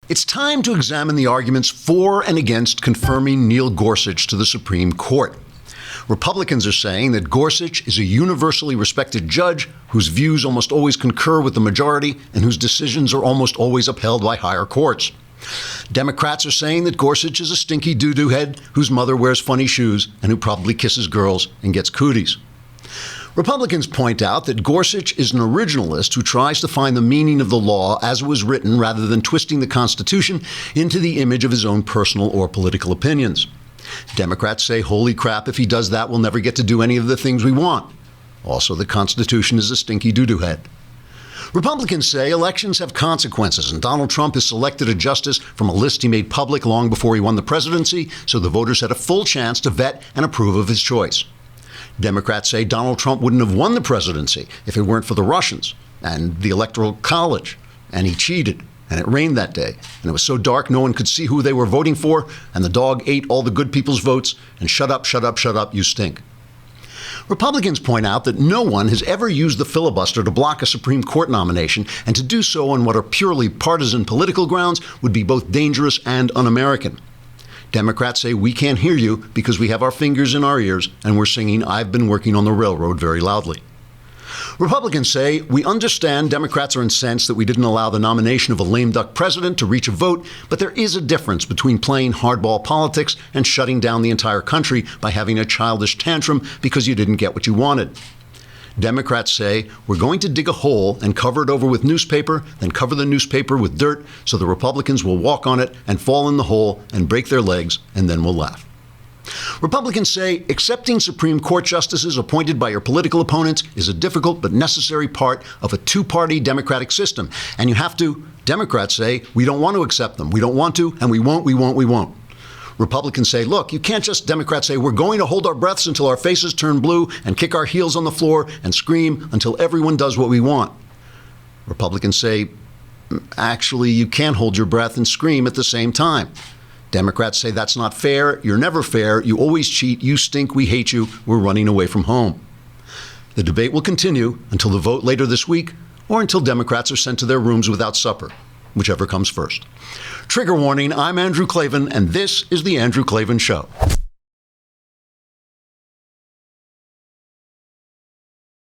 It's time to examine the arguments for and against confirming Neil Gorsuch to the Supreme Court. Republicans are saying that Gorsuch is a universally respected judge whose views almost always concur with the majority and whose decisions are almost always upheld by higher courts. Democrats are saying that Gorsuch is a stinky doo-doo head whose mother wears funny shoes and who probably kisses girls and gets cooties. Republicans point out that Gorsuch is an originalist who tries to find the meaning of the law as it was written rather than twisting the Constitution into the image of his own personal or political opinions. Democrats say, holy crap, if he does that, we'll never get to do any of the things we want. Also, the Constitution is a stinky doo-doo head. Republicans say elections have consequences, and Donald Trump has selected a justice from a list he made public long before he won the presidency, so the voters had a full chance to vet and approve of his choice. Democrats say Donald Trump wouldn't have won the presidency if it weren't for the Russians and the Electoral College, and he cheated, and it rained that day, and it was so dark no one could see who they were voting for, and the dog ate all the good people's votes, and shut up, shut up, shut up, you stink. Republicans point out that no one has ever used the filibuster to block a Supreme Court nomination, and to do so on what are purely partisan political grounds would be both dangerous and un-American. Democrats say we can't hear you because we have our fingers in our ears and we're singing "I've been working on the railroad" very loudly. Republicans say we understand Democrats are incensed that we didn't allow the nomination of a lame duck president to reach a vote, but there is a difference between playing hardball politics and shutting down the entire country by having a childish tantrum because you didn't get what you wanted. Democrats say we're going to dig a hole and cover it over with newspaper, then cover the newspaper with dirt so the Republicans will walk on it and fall in the hole and break their legs, and then we'll laugh. Republicans say accepting Supreme Court justices appointed by your political opponents is a difficult but necessary part of a two-party democratic system, and you have to. Democrats say we don't want to accept them. We don't want to, and we won't. Republicans say, look, you can't just, Democrats say, we're going to hold our breaths until our faces turn blue and kick our heels on the floor and scream until everyone does what we want. Republicans say, actually, you can't hold your breath and scream at the same time. Democrats say that's not fair. You're never fair. You always cheat. You stink. We hate you. We're running away from home. The debate will continue until the vote later this week or until Democrats are sent to their rooms without supper, whichever comes first. Trigger warning, I'm Andrew Klavan, and this is The Andrew Klavan Show.